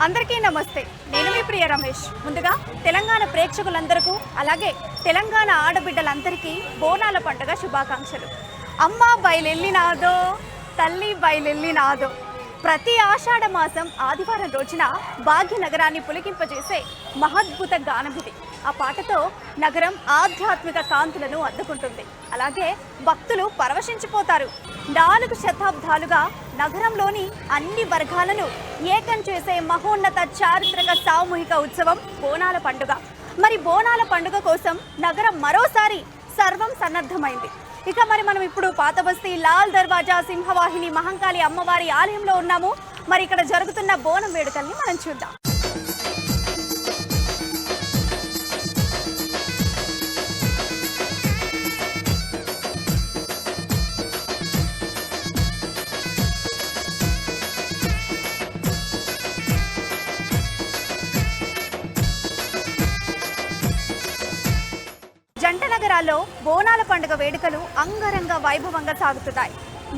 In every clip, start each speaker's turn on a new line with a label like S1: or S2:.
S1: అందరికీ నమస్తే. నేను మీ ప్రియ రమేష్. ముందుగా తెలంగాణ ప్రేక్షకులందరికీ అలాగే తెలంగాణ ఆడబిడ్డలందరికీ బోనాల పండుగ శుభాకాంక్షలు. అమ్మ బయలెల్లినాదో తల్లి బయలెల్లినాదో. ప్రతి ఆషాఢ మాసం ఆదివారం రోజున భాగ్యనగరాన్ని పులకింపజేసే మహద్భుత గానమిది. ఆ పాటతో నగరం ఆధ్యాత్మిక కాంతులను అద్దుకుంటుంది. అలాగే భక్తులు పరవశించిపోతారు. 4 శతాబ్దాలుగా నగరంలోని అన్ని వర్గాలను ఏకం చేసే మహోన్నత చారిత్రక సామూహిక ఉత్సవం బోనాల పండుగ. మరి బోనాల పండుగ కోసం నగరం మరోసారి సర్వం సన్నద్ధమైంది. ఇక మనం ఇప్పుడు పాతబస్తీ లాల్ దర్వాజా సింహవాహిని మహంకాళి అమ్మవారి ఆలయంలో ఉన్నాము. మరి ఇక్కడ జరుగుతున్న బోనం వేడుకల్ని మనం చూద్దాం. జంట నగరాల్లో బోనాల పండుగ వేడుకలు అంగరంగ వైభవంగా సాగుతున్నాయి.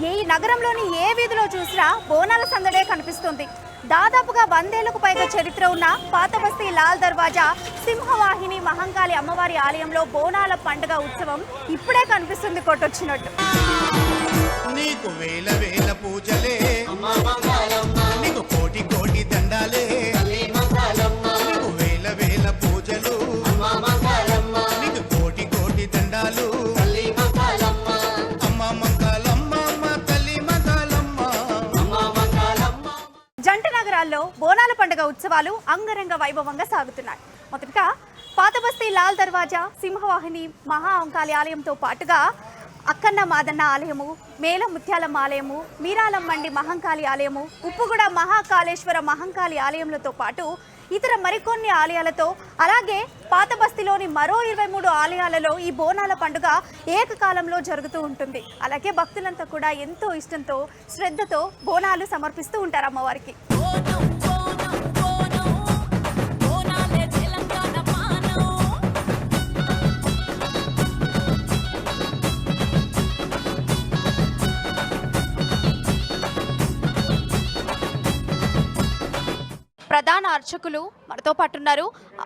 S1: ఈ నగరంలోని ఏ వీధిలో చూసినా బోనాల సందడే కనిపిస్తుంది. దాదాపుగా 100 ఏళ్లకు పైగా చరిత్ర ఉన్న పాతబస్తీ లాల్ దర్వాజా సింహవాహిని మహంకాళి అమ్మవారి ఆలయంలో బోనాల పండుగ ఉత్సవం ఇప్పుడే కనిపిస్తుంది కొట్టొచ్చినట్టు.
S2: నీకు వేల వేల పూజలే నీకు కోటి కోటి దండాలే నీకు వేల వేల పూజలు నీకు కోటి కోటి దండాలు అమ్మ మంగళమ్మ అమ్మ తల్లి మంగళమ్మ.
S1: జంట నగరాల్లో బోనాల పండుగ ఉత్సవాలు అంగరంగ వైభవంగా సాగుతున్నాయి. మొదటగా పాతబస్తీ లాల్ దర్వాజా సింహవాహిని మహాంకాళి ఆలయంతో పాటుగా అక్కన్న మాదన్న ఆలయము, మేల ముత్యాలమ్మ ఆలయము, మీరాలమ్మండి మహంకాళి ఆలయము, ఉప్పుగూడ మహాకాళేశ్వర మహంకాళి ఆలయంలతో పాటు ఇతర మరికొన్ని ఆలయాలతో అలాగే పాతబస్తీలోని మరో 23 ఆలయాలలో ఈ బోనాల పండుగ ఏకకాలంలో జరుగుతూ ఉంటుంది. అలాగే భక్తులంతా కూడా ఎంతో ఇష్టంతో శ్రద్ధతో బోనాలు సమర్పిస్తూ ఉంటారు అమ్మవారికి. ప్రధాన అర్చకులు మనతో పాటు ఉన్నారు.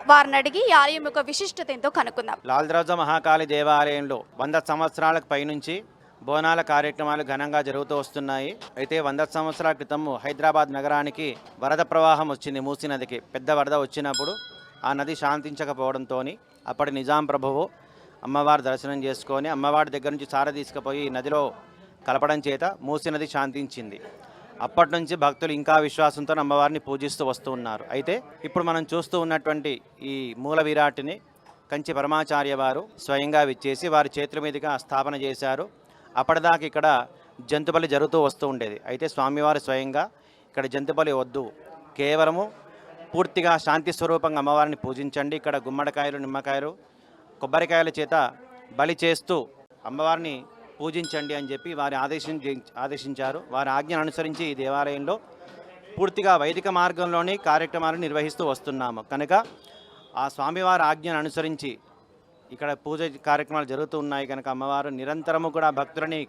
S1: వారిని అడిగి ఈ ఆలయం యొక్క విశిష్టత ఏంటో కనుక్కుందాం.
S3: లాల్ దర్వాజా మహాకాళి దేవాలయంలో 100 సంవత్సరాలకు పైనుంచి బోనాల కార్యక్రమాలు ఘనంగా జరుగుతూ వస్తున్నాయి. అయితే 100 సంవత్సరాల క్రితం హైదరాబాద్ నగరానికి వరద ప్రవాహం వచ్చింది. మూసీ నదికి పెద్ద వరద వచ్చినప్పుడు ఆ నది శాంతించకపోవడంతో అప్పటి నిజాం ప్రభువు అమ్మవారి దర్శనం చేసుకొని అమ్మవారి దగ్గర నుంచి సార తీసుకుపోయి నదిలో కలపడం చేత మూసీ నది శాంతించింది. అప్పటి నుంచి భక్తులు ఇంకా విశ్వాసంతో అమ్మవారిని పూజిస్తూ వస్తూ ఉన్నారు. అయితే ఇప్పుడు మనం చూస్తూ ఉన్నటువంటి ఈ మూల విరాటిని కంచి పరమాచార్య వారు స్వయంగా విచ్చేసి వారి చేతుల మీదుగా స్థాపన చేశారు. అప్పటిదాకా ఇక్కడ జంతుబలి జరుగుతూ వస్తూ ఉండేది. అయితే స్వామివారు స్వయంగా ఇక్కడ జంతుబలి వద్దు, కేవలము పూర్తిగా శాంతి స్వరూపంగా అమ్మవారిని పూజించండి, ఇక్కడ గుమ్మడికాయలు నిమ్మకాయలు కొబ్బరికాయల చేత బలి చేస్తూ అమ్మవారిని పూజించండి అని చెప్పి వారి ఆదేశించారు. వారి ఆజ్ఞను అనుసరించి ఈ దేవాలయంలో పూర్తిగా వైదిక మార్గంలోని కార్యక్రమాలను నిర్వహిస్తూ వస్తున్నాము. కనుక ఆ స్వామివారి ఆజ్ఞను అనుసరించి ఇక్కడ పూజ కార్యక్రమాలు జరుగుతూ ఉన్నాయి. కనుక అమ్మవారు నిరంతరము కూడా భక్తులని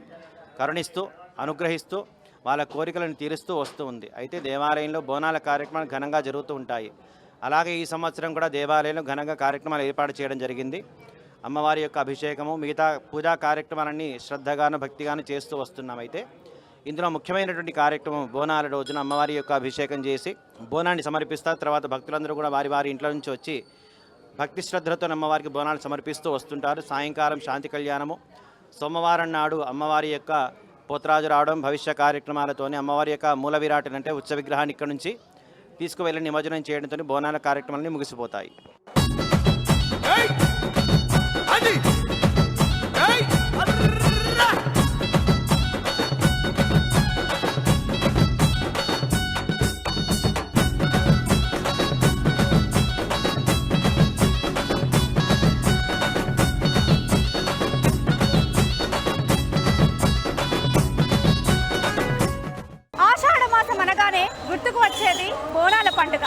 S3: కరుణిస్తూ అనుగ్రహిస్తూ వాళ్ళ కోరికలను తీరుస్తూ వస్తూ ఉంది. అయితే దేవాలయంలో బోనాల కార్యక్రమాలు ఘనంగా జరుగుతూ ఉంటాయి. అలాగే ఈ సంవత్సరం కూడా దేవాలయంలో ఘనంగా కార్యక్రమాలు ఏర్పాటు చేయడం జరిగింది. అమ్మవారి యొక్క అభిషేకము మిగతా పూజా కార్యక్రమాలన్నీ శ్రద్ధగాను భక్తిగాను చేస్తూ వస్తున్నాం. అయితే ఇందులో ముఖ్యమైనటువంటి కార్యక్రమం బోనాల రోజున అమ్మవారి యొక్క అభిషేకం చేసి బోనాన్ని సమర్పిస్తారు. తర్వాత భక్తులందరూ కూడా వారి వారి ఇంట్లో నుంచి వచ్చి భక్తి శ్రద్ధలతో అమ్మవారికి బోనాలు సమర్పిస్తూ వస్తుంటారు. సాయంకాలం శాంతి కళ్యాణము, సోమవారం నాడు అమ్మవారి యొక్క పోతరాజు రావడం, భవిష్య కార్యక్రమాలతోని అమ్మవారి యొక్క మూల విరాటని అంటే ఉత్సవ విగ్రహాన్ని ఇక్కడ నుంచి తీసుకువెళ్ళి నిమజ్జనం చేయడంతో బోనాల కార్యక్రమాలన్నీ ముగిసిపోతాయి.
S1: ఆషాఢ మాసం అనగానే గుర్తుకు వచ్చేది బోనాల పండుగ.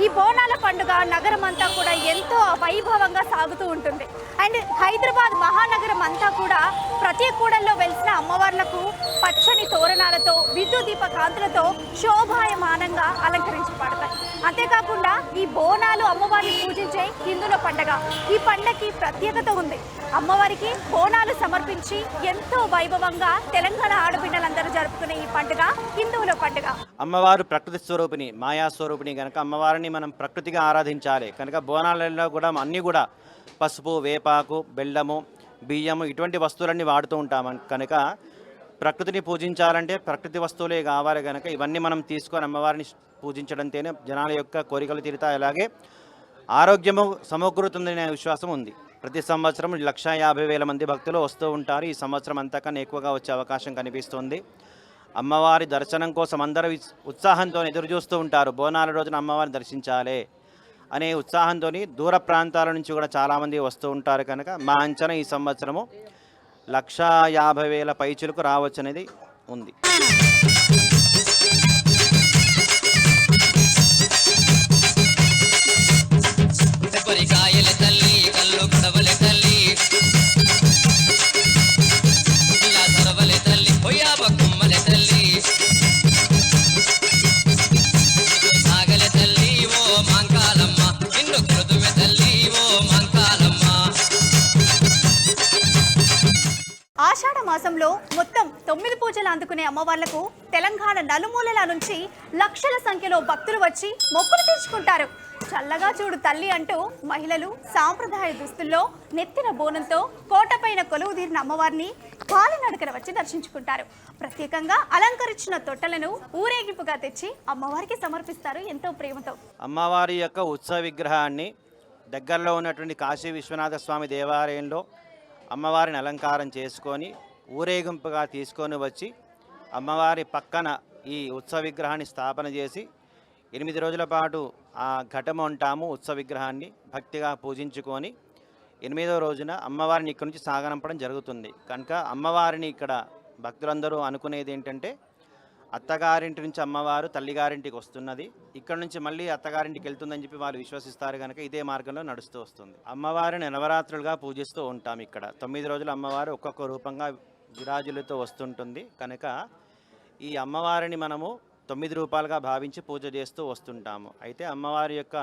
S1: ఈ బోనాల పండుగ నగరం అంతా కూడా ఎంతో వైభవంగా సాగుతూ ఉంటుంది. అండ్ హైదరాబాద్ మహానగరం అంతా కూడా ప్రతి కూడల్లో వెలిసిన అమ్మవార్లకు పచ్చని తోరణాలతో విద్యుత్ దీప కాంతులతో శోభాయమానంగా అలంకరించబడతాయి. అంతేకాకుండా ఈ బోనాలు అమ్మవారిని పూజించే హిందువుల పండగ. ఈ పండగకి ప్రత్యేకత ఉంది. అమ్మవారికి బోనాలు సమర్పించి ఎంతో వైభవంగా తెలంగాణ ఆడబిడ్డలందరూ జరుపుకునే ఈ పండుగ హిందువుల పండుగ.
S3: అమ్మవారు ప్రకృతి స్వరూపిణి, మాయా స్వరూపిణి కనుక అమ్మవారిని మనం ప్రకృతిగా ఆరాధించాలి కనుక బోనాలలో కూడా అన్నీ కూడా పసుపు, వేపాకు, బెల్లము, బియ్యము ఇటువంటి వస్తువులన్నీ వాడుతూ ఉంటాం కనుక ప్రకృతిని పూజించాలంటే ప్రకృతి వస్తువులే కావాలి కనుక ఇవన్నీ మనం తీసుకొని అమ్మవారిని పూజించడంతోనే జనాల యొక్క కోరికలు తీరుతాయి, అలాగే ఆరోగ్యము సమకూరుతుందనే విశ్వాసం ఉంది. ప్రతి సంవత్సరం 1,50,000 మంది భక్తులు వస్తూ ఉంటారు. ఈ సంవత్సరం అంతకన్నా ఎక్కువగా వచ్చే అవకాశం కనిపిస్తుంది. అమ్మవారి దర్శనం కోసం అందరూ ఉత్సాహంతో ఎదురు చూస్తూ ఉంటారు. బోనాల రోజున అమ్మవారిని దర్శించాలి అనే ఉత్సాహంతో దూర ప్రాంతాల నుంచి కూడా చాలామంది వస్తూ ఉంటారు కనుక మా అంచనా ఈ సంవత్సరము 1,50,000 పైచులకు రావచ్చు అనేది ఉంది.
S1: ఆషాఢ మాసంలో మొత్తం 9 పూజలు అందుకునే అమ్మవార్లకు తెలంగాణ నలుమూలల నుంచి లక్షల సంఖ్యలో భక్తులు వచ్చి మొక్కులు తీర్చుకుంటారు. చల్లగా చూడు తల్లి అంటూ మహిళలు సాంప్రదాయ దుస్తుల్లో నెత్తిన బోనంతో కోటపైన కొలువుదీరిన అమ్మవారిని కాలినడకన వచ్చి దర్శించుకుంటారు. ప్రత్యేకంగా అలంకరించిన తొట్టలను ఊరేగింపుగా తెచ్చి అమ్మవారికి సమర్పిస్తారు ఎంతో ప్రేమతో.
S3: అమ్మవారి యొక్క ఉత్సవ విగ్రహాన్ని దగ్గరలో ఉన్నటువంటి కాశీ విశ్వనాథ స్వామి దేవాలయంలో అమ్మవారిని అలంకారం చేసుకొని ఊరేగింపుగా తీసుకొని వచ్చి అమ్మవారి పక్కన ఈ ఉత్సవ విగ్రహాన్ని స్థాపన చేసి 8 రోజుల పాటు ఆ ఘటము అంటాము ఉత్సవ విగ్రహాన్ని భక్తిగా పూజించుకొని 8వ రోజున అమ్మవారిని ఇక్కడి నుంచి సాగనంపడం జరుగుతుంది. కనుక అమ్మవారిని ఇక్కడ భక్తులందరూ అనుకునేది ఏంటంటే అత్తగారింటి నుంచి అమ్మవారు తల్లిగారింటికి వస్తున్నది, ఇక్కడ నుంచి మళ్ళీ అత్తగారింటికి వెళ్తుందని చెప్పి వాళ్ళు విశ్వసిస్తారు కనుక ఇదే మార్గంలో నడుస్తూ వస్తుంది. అమ్మవారిని నవరాత్రులుగా పూజిస్తూ ఉంటాం. ఇక్కడ 9 రోజులు అమ్మవారు ఒక్కొక్క రూపంగా విరాజులతో వస్తుంటుంది కనుక ఈ అమ్మవారిని మనము 9 రూపాలుగా భావించి పూజ చేస్తూ వస్తుంటాము. అయితే అమ్మవారి యొక్క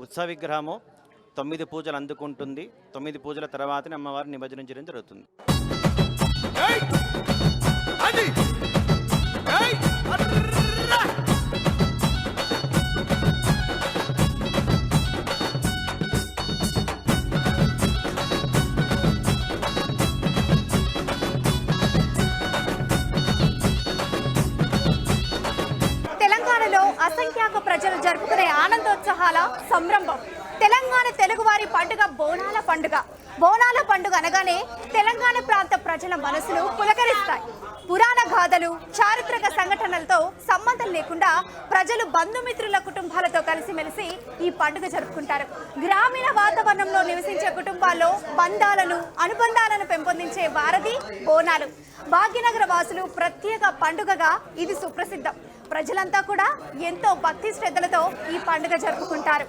S3: ఉత్సవ విగ్రహము 9 పూజలు అందుకుంటుంది. 9 పూజల తర్వాతనే అమ్మవారిని నిమజ్జనం జరుగుతుంది.
S1: తెలంగాణలో అసంఖ్యాక ప్రజలు జరుపుకునే ఆనందోత్సాహాల సంరంభం తెలంగాణ తెలుగువారి పండుగ బోనాల పండుగ. బోనాల పండుగ అనగానే తెలంగాణ ప్రాంత ప్రజల మనసులు పులకరిస్తాయి. పురాణ గాథలు, చారిత్రక సంఘటనలతో సంబంధం లేకుండా ప్రజలు బంధుమిత్రుల కుటుంబాలతో కలిసిమెలిసి ఈ పండుగ జరుపుకుంటారు. గ్రామీణ వాతావరణంలో నివసించే కుటుంబాల్లో బంధాలను, అనుబంధాలను పెంపొందించే వారధి బోనాలు. భాగ్యనగర వాసులు ప్రత్యేక పండుగగా ఇది సుప్రసిద్ధం. ప్రజలంతా కూడా ఎంతో భక్తి శ్రద్ధలతో ఈ పండుగ జరుపుకుంటారు.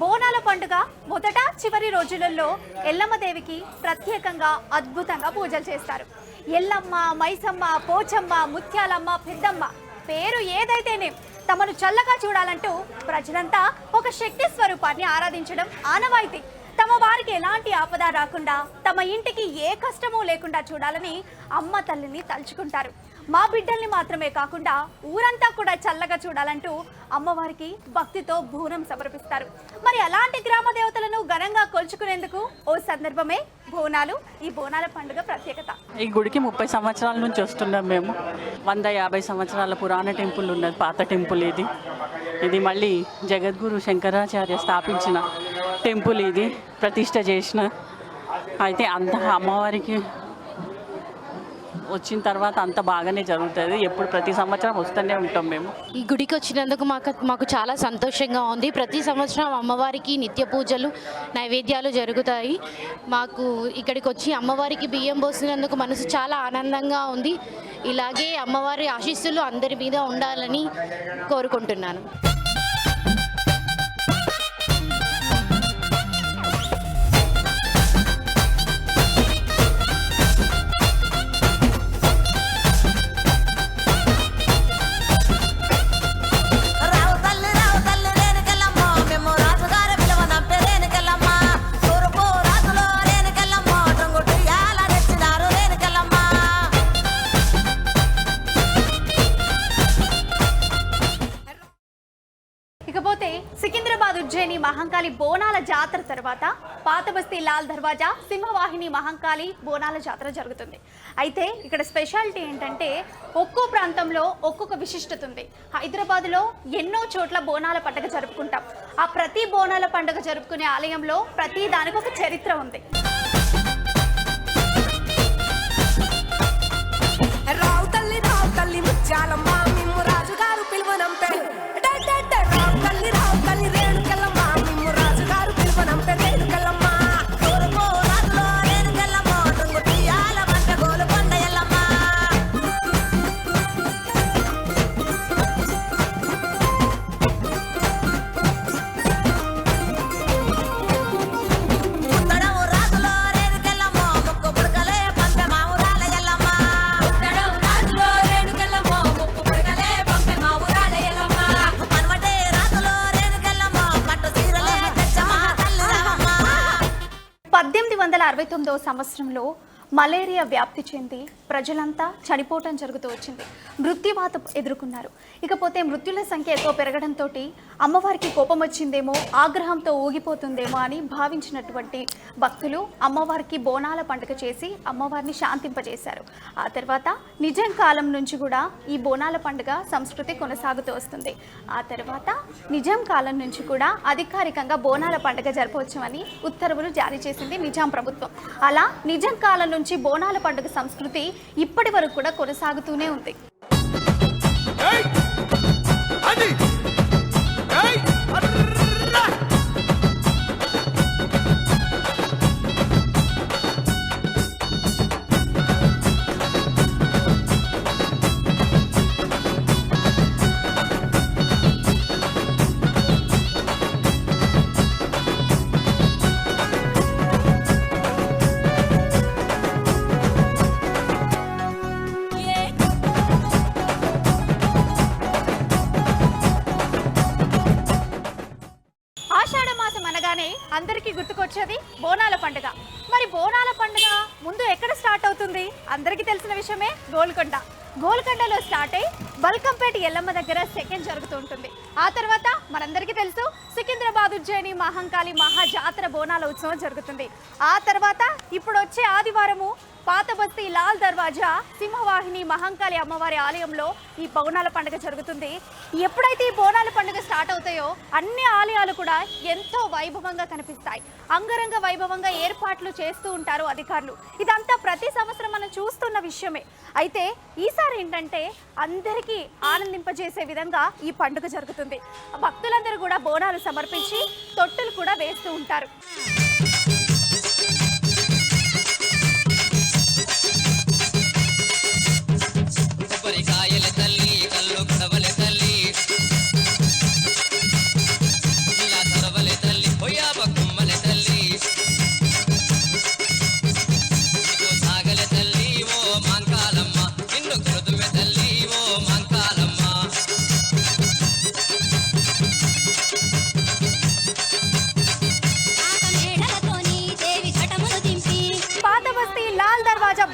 S1: బోనాల పండుగ మొదట చివరి రోజులలో ఎల్లమ్మదేవికి ప్రత్యేకంగా అద్భుతంగా పూజలు చేస్తారు. ఎల్లమ్మ, మైసమ్మ, పోచమ్మ, ముత్యాలమ్మ, పెద్దమ్మ పేరు ఏదైతేనే తమను చల్లగా చూడాలంటూ ప్రజలంతా ఒక శక్తి స్వరూపాన్ని ఆరాధించడం ఆనవాయితీ. తమ వారికి ఎలాంటి ఆపద రాకుండా, తమ ఇంటికి ఏ కష్టమూ లేకుండా చూడాలని అమ్మ తల్లిని తలుచుకుంటారు. మా బిడ్డల్ని మాత్రమే కాకుండా ఊరంతా కూడా చల్లగా చూడాలంటూ అమ్మవారికి భక్తితో బోనం సమర్పిస్తారు. మరి అలాంటి గ్రామ దేవతలను ఘనంగా కొలుచుకునేందుకు ఓ సందర్భమే బోనాలు. ఈ బోనాల పండుగ ప్రత్యేకత.
S4: ఈ గుడికి 30 సంవత్సరాల నుంచి వస్తున్నాం మేము. 150 సంవత్సరాల పురాణ టెంపుల్ ఉన్నది, పాత టెంపుల్ ఇది. ఇది మళ్ళీ జగద్గురు శంకరాచార్య స్థాపించిన టెంపుల్, ఇది ప్రతిష్ట చేసిన. అయితే అంత అమ్మవారికి వచ్చిన తర్వాత అంత బాగానే జరుగుతుంది. ఎప్పుడు ప్రతి సంవత్సరం వస్తూనే ఉంటాం మేము.
S5: ఈ గుడికి వచ్చినందుకు మాకు చాలా సంతోషంగా ఉంది. ప్రతి సంవత్సరం అమ్మవారికి నిత్య పూజలు నైవేద్యాలు జరుగుతాయి. మాకు ఇక్కడికి వచ్చి అమ్మవారికి బియ్యం పోసినందుకు మనసు చాలా ఆనందంగా ఉంది. ఇలాగే అమ్మవారి ఆశీస్సులు అందరి మీద ఉండాలని కోరుకుంటున్నాను.
S1: ఇకపోతే సికింద్రాబాద్ ఉజ్జయిని మహంకాళి బోనాల జాతర తర్వాత పాతబస్తీ లాల్ దర్వాజా సింహవాహిని మహంకాళి బోనాల జాతర జరుగుతుంది. అయితే ఇక్కడ స్పెషాలిటీ ఏంటంటే ఒక్కో ప్రాంతంలో ఒక్కొక్క విశిష్టత ఉంది. హైదరాబాద్లో ఎన్నో చోట్ల బోనాల పండుగ జరుపుకుంటాం. ఆ ప్రతి బోనాల పండుగ జరుపుకునే ఆలయంలో ప్రతి దానికి ఒక చరిత్ర ఉంది.
S6: రావు తల్లి ముత్యాలమ్మ మిమ్ము రాజుగారు పిలువనంపే రావు తల్లి రేణుకెళ్ళమ్మ మిమ్ము రాజుగారు పిలువనంపే రేణుకెళ్ళమ్మ రాజులో రేణుకెళ్ళమ్మ తుంగుటియాల వంట గోలు కొండయల్లమ్మ ఉత్తడవు రాజులో రేణుకెళ్ళమ్మ ముక్కు పుడకలే పంపె మావురాల ఎల్లమ్మ ఉత్తడవు రాజులో రేణుకెళ్ళమ్మ ముక్కు పుడకలే పంపె మావురాల ఎల్లమ్మ మనవటే రాజులో రేణుకెళ్ళమ్మ పట్టు చీరలే తెచ్చమ్మ తల్లి రామమ్మ.
S1: 1869 సంవత్సరంలో మలేరియా వ్యాప్తి చెంది ప్రజలంతా చనిపోవటం జరుగుతూ వచ్చింది. మృత్యువాత ఎదుర్కొన్నారు. ఇకపోతే మృత్యుల సంఖ్య ఎక్కువ పెరగడంతో అమ్మవారికి కోపం వచ్చిందేమో, ఆగ్రహంతో ఊగిపోతుందేమో అని భావించినటువంటి భక్తులు అమ్మవారికి బోనాల పండుగ చేసి అమ్మవారిని శాంతింపజేశారు. ఆ తర్వాత నిజాం కాలం నుంచి కూడా ఈ బోనాల పండుగ సంస్కృతి కొనసాగుతూ వస్తుంది. ఆ తర్వాత నిజాం కాలం నుంచి కూడా అధికారికంగా బోనాల పండుగ జరపవచ్చని ఉత్తర్వులు జారీ చేసింది నిజాం ప్రభుత్వం. అలా నిజాం కాలం నుంచి బోనాల పండుగ సంస్కృతి ఇప్పటి వరకు కూడా కొనసాగుతూనే ఉంది. అందరికీ గుర్తుకొచ్చేది బోనాల పండుగ. మరి బోనాల పండుగ ముందు ఎక్కడ స్టార్ట్ అవుతుంది? అందరికీ తెలిసిన విషయమే గోల్కొండ. గోల్కొండలో స్టార్ట్ అయ్యి బల్కంపేట ఎల్లమ్మ దగ్గర సెకండ్ జరుగుతూ ఉంటుంది. ఆ తర్వాత మనందరికీ తెలుసు సికింద్రాబాద్ ఉజ్జయిని మహంకాళి మహాజాతర బోనాల ఉత్సవం జరుగుతుంది. ఆ తర్వాత ఇప్పుడు వచ్చే ఆదివారము పాతబస్తీ లాల్ దర్వాజా సింహవాహిని మహంకాళి అమ్మవారి ఆలయంలో ఈ బోనాల పండుగ జరుగుతుంది. ఎప్పుడైతే ఈ బోనాల పండుగ స్టార్ట్ అవుతాయో అన్ని ఆలయాలు కూడా ఎంతో వైభవంగా కనిపిస్తాయి. అంగరంగ వైభవంగా ఏర్పాట్లు చేస్తూ ఉంటారు అధికారులు. ఇదంతా ప్రతి సంవత్సరం మనం చూస్తున్న విషయమే. అయితే ఈసారి ఏంటంటే అందరికీ ఆనందింపజేసే విధంగా ఈ పండుగ జరుగుతుంది. భక్తులందరూ కూడా బోనాలు సమర్పించి తొట్టులు కూడా వేస్తూ ఉంటారు.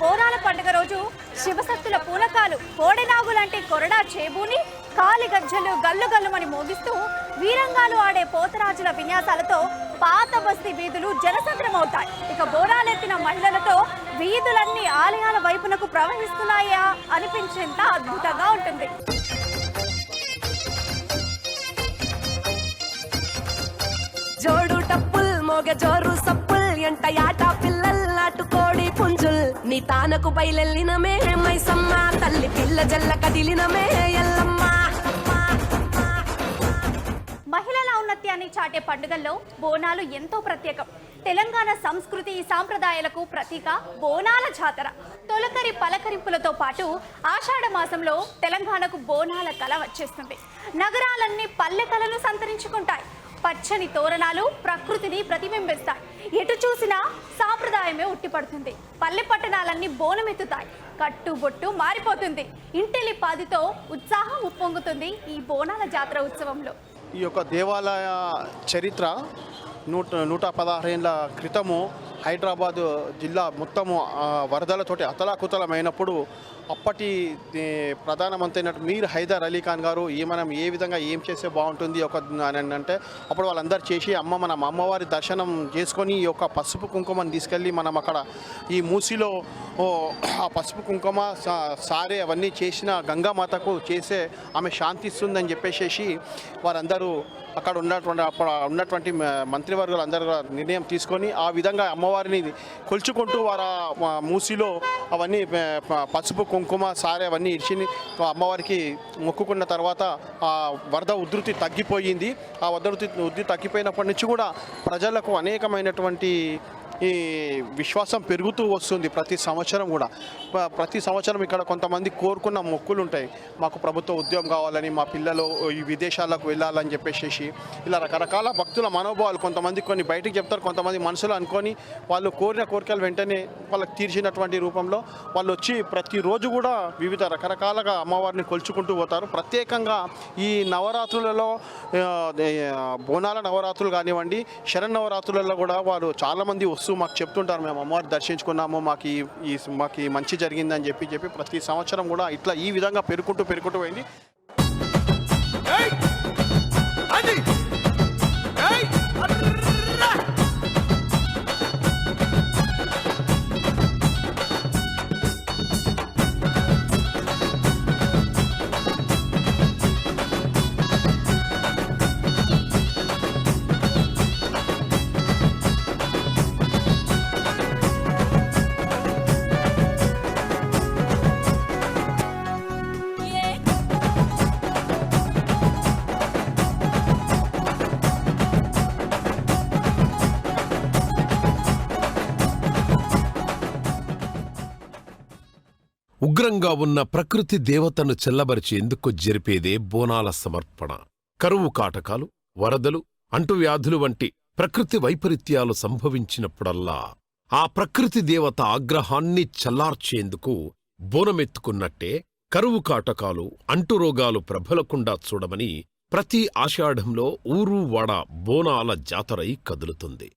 S1: బోనాల పండుగ రోజు శివశక్తుల పూనకాలు, కోడెనాగు లాంటి కొరడా చేబూని కాలి గజ్జలు గల్లు గల్లుమని మోగిస్తూ వీరంగాలు ఆడే పోతరాజుల విన్యాసాలతో పాత బస్తీ వీధులు జనసంద్రమవుతాయి. ఇక బోనాలెత్తిన మహిళలతో వీధులన్నీ ఆలయాల వైపునకు ప్రవహిస్తున్నాయా అనిపించేంత అద్భుతంగా ఉంటుంది.
S6: జోడు టప్పుల్ మోగ జోరు సప్పుల్ ఎంట యాట పిల్లల్ నాటుకోడి పుంజుల్ నీ తానకు బయలెల్లినమే మైసమ్మ తల్లి పిల్ల జల్ల కదిలినమే ఎల్లమ్మ.
S1: మహిళల ఔన్నత్యాన్ని చాటే పండుగల్లో బోనాలు ఎంతో ప్రత్యేకం. తెలంగాణ సంస్కృతి సాంప్రదాయాలకు ప్రతీక బోనాల జాతర. తొలకరి పలకరింపులతో పాటు ఆషాఢ మాసంలో తెలంగాణకు బోనాల కళ వచ్చేస్తుంది. నగరాలన్నీ పల్లె కళను సంతరించుకుంటాయి. పచ్చని తోరణాలు ప్రకృతిని ప్రతిబింబిస్తాయి. ఎటు చూసినా సాంప్రదాయమే ఉట్టిపడుతుంది. పల్లె పట్టణాలన్నీ బోనమెత్తుతాయి. కట్టుబొట్టు మారిపోతుంది. ఇంటిలి పాదితో ఉత్సాహం ఉప్పొంగుతుంది ఈ బోనాల జాతర ఉత్సవంలో.
S7: ఈ యొక్క దేవాలయ చరిత్ర 116 ఏళ్ళ క్రితము హైదరాబాదు జిల్లా మొత్తము వరదలతోటి అతలాకుతలమైనప్పుడు అప్పటి ప్రధానమంత్రి అయినట్టు మీర్ హైదర్ అలీ ఖాన్ గారు మనం ఏ విధంగా ఏం చేస్తే బాగుంటుంది అని అంటే అప్పుడు వాళ్ళందరూ చేసి మనం అమ్మవారి దర్శనం చేసుకొని ఈ యొక్క పసుపు కుంకుమని తీసుకెళ్ళి మనం అక్కడ ఈ మూసిలో ఆ పసుపు కుంకుమ సారే అవన్నీ చేసిన గంగామాతకు చేసే ఆమె శాంతిస్తుందని చెప్పేసి వారందరూ అక్కడ ఉన్నటువంటి మంత్రివర్గులు అందరూ నిర్ణయం తీసుకొని ఆ విధంగా అమ్మవారిని కొలుచుకుంటూ వారు మూసిలో అవన్నీ పసుపు కుంకుమ సారే అవన్నీ ఇచ్చి అమ్మవారికి మొక్కుకున్న తర్వాత ఆ వరద ఉధృతి తగ్గిపోయింది. ఆ ఉధృతి తగ్గిపోయినప్పటి నుంచి కూడా ప్రజలకు అనేకమైనటువంటి ఈ విశ్వాసం పెరుగుతూ వస్తుంది. ప్రతి సంవత్సరం ఇక్కడ కొంతమంది కోరుకున్న మొక్కులు ఉంటాయి. మాకు ప్రభుత్వ ఉద్యోగం కావాలని, మా పిల్లలు ఈ విదేశాలకు వెళ్ళాలని చెప్పేసి ఇలా రకరకాల భక్తుల మనోభావాలు కొంతమంది కొన్ని బయటికి చెప్తారు, కొంతమంది మనసులో అనుకొని వాళ్ళు కోరిన కోరికలు వెంటనే వాళ్ళకి తీర్చినటువంటి రూపంలో వాళ్ళు వచ్చి ప్రతిరోజు కూడా వివిధ రకరకాలుగా అమ్మవారిని కొలుచుకుంటూ పోతారు. ప్రత్యేకంగా ఈ నవరాత్రులలో బోనాల నవరాత్రులు కానివ్వండి, శరన్నవరాత్రులలో కూడా వారు చాలామంది వస్తూ మాకు చెప్తుంటారు, మేము అమ్మవారి దర్శించుకున్నాము, మాకు మంచి జరిగిందని చెప్పి ప్రతి సంవత్సరం కూడా ఇట్లా ఈ విధంగా పెరుగుకుంటూ పోయింది.
S8: ఉగ్రంగా ఉన్న ప్రకృతి దేవతను చెల్లబరిచేందుకు జరిపేదే బోనాల సమర్పణ. కరువు కాటకాలు, వరదలు, అంటువ్యాధులు వంటి ప్రకృతి వైపరీత్యాలు సంభవించినప్పుడల్లా ఆ ప్రకృతి దేవత ఆగ్రహాన్ని చల్లార్చేందుకు బోనమెత్తుకున్నట్టే కరువు కాటకాలు, అంటురోగాలు ప్రబలకుండా చూడమని ప్రతి ఆషాఢంలో ఊరు వాడ బోనాల జాతరై కదులుతుంది.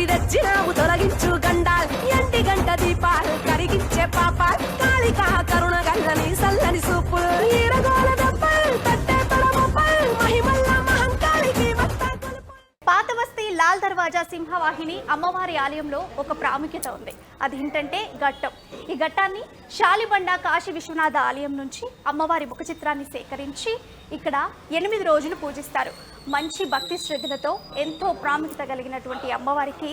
S6: తెచ్చినావు తొలగించు గండాల్ ఎంటి గంట దీపాలు కరిగించే పాపాల్ కాళికా కరుణ గల్లని సల్లని సూపులు ఈరగోల దప్పల్ తట్టే తొడమపల్ మహిమల్ల మహంకాళికి
S1: పాత బస్తీ లాల్ దర్వాజా సింహవాహిని అమ్మవారి ఆలయంలో ఒక ప్రాముఖ్యత ఉంది. అదేంటంటే ఘట్టం. ఈ ఘట్టాన్ని శాలిబండ కాశీ విశ్వనాథ ఆలయం నుంచి అమ్మవారి ముఖ చిత్రాన్ని సేకరించి ఇక్కడ 8 రోజులు పూజిస్తారు. మంచి భక్తి శ్రద్ధలతో ఎంతో ప్రాముఖ్యత కలిగినటువంటి అమ్మవారికి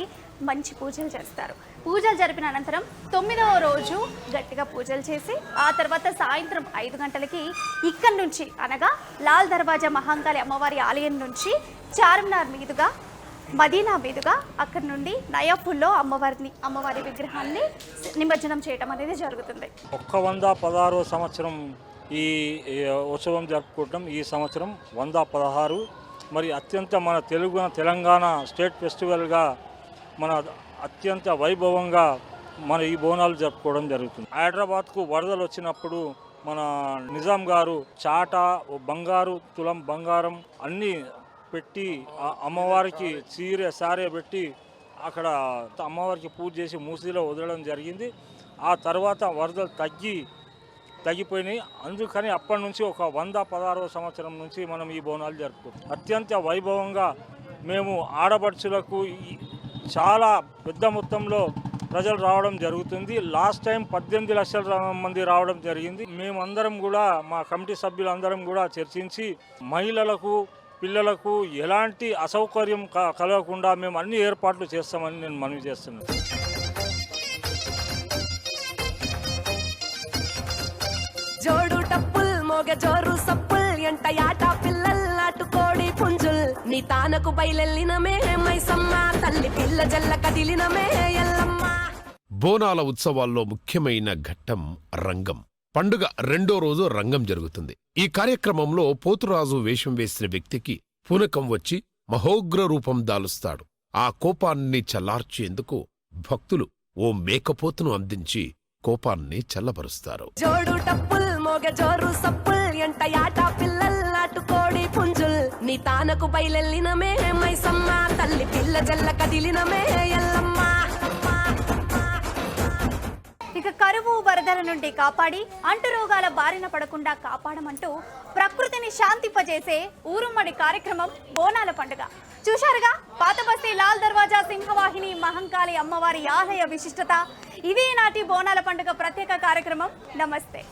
S1: మంచి పూజలు చేస్తారు. పూజలు జరిపిన అనంతరం 9వ రోజు గట్టిగా పూజలు చేసి ఆ తర్వాత సాయంత్రం 5 గంటలకి ఇక్కడి నుంచి అనగా లాల్ దర్వాజా మహంకాళి అమ్మవారి ఆలయం నుంచి చార్మినార్ మీదుగా మదీనా మీదుగా అక్కడి నుండి నయాపూర్లో అమ్మవారి విగ్రహాన్ని నిమజ్జనం చేయడం అనేది జరుగుతుంది.
S9: 116వ సంవత్సరం ఈ ఉత్సవం జరుపుకోవడం. ఈ సంవత్సరం 116 మరి అత్యంత మన తెలంగాణ స్టేట్ ఫెస్టివల్గా మన అత్యంత వైభవంగా మన ఈ బోనాలు జరుపుకోవడం జరుగుతుంది. హైదరాబాద్కు వరదలు వచ్చినప్పుడు మన నిజాం గారు చాట, బంగారు, తులం బంగారం అన్నీ పెట్టి అమ్మవారికి సారే పెట్టి అక్కడ అమ్మవారికి పూజ చేసి మూసీలో వదలడం జరిగింది. ఆ తర్వాత వరదలు తగ్గిపోయినాయి. అందుకని అప్పటి నుంచి ఒక 116వ సంవత్సరం నుంచి మనం ఈ బోనాలు జరుపుకుంటాం. అత్యంత వైభవంగా మేము ఆడపడుచులకు చాలా పెద్ద మొత్తంలో ప్రజలు రావడం జరుగుతుంది. లాస్ట్ టైం 18 లక్షల మంది రావడం జరిగింది. మేమందరం కూడా మా కమిటీ సభ్యులందరం కూడా చర్చించి మహిళలకు పిల్లలకు ఎలాంటి అసౌకర్యం కలగకుండా మేము అన్ని ఏర్పాట్లు చేస్తామని నేను మనవి చేస్తున్నాను.
S6: జోడు టప్పుల్ మోగ జోరు సప్పుల్ ఎంట యాట పిల్లల్ నాటుకోడి పుంజుల్ నీ తానకు బయలెల్లినమే మైసమ్మ తల్లి పిల్ల జల్ల కదిలినమే ఎల్లమ్మ.
S8: బోనాల ఉత్సవాల్లో ముఖ్యమైన ఘట్టం రంగం. పండుగ రెండో రోజు రంగం జరుగుతుంది. ఈ కార్యక్రమంలో పోతురాజు వేషం వేసిన వ్యక్తికి పూనకం వచ్చి మహోగ్ర రూపం దాలుస్తాడు. ఆ కోపాన్ని చల్లార్చేందుకు భక్తులు ఓ మేకపోతును అందించి కోపాన్ని చల్లబరుస్తారు.
S6: జోడు టప్పుల్ మోగ జోరు సప్పుల్ ఎంట యాట పిల్లల్ నాటుకోడి పుంజుల్ నీ తానకు బయలెల్లినమే మైసమ్మ తల్లి పిల్ల జల్ల కదిలినమే ఎల్లమ్మ.
S1: ఇక కరువు వరదల నుండి కాపాడి అంటురోగాల బారిన పడకుండా కాపాడమంటూ ప్రకృతిని శాంతింపజేసే ఊరుమ్మడి కార్యక్రమం బోనాల పండుగ. చూశారుగా పాతబస్తీ లాల్ దర్వాజా సింహవాహిని మహంకాళి అమ్మవారి ఆలయ విశిష్టత. ఇవే నాటి బోనాల పండుగ ప్రత్యేక కార్యక్రమం. నమస్తే.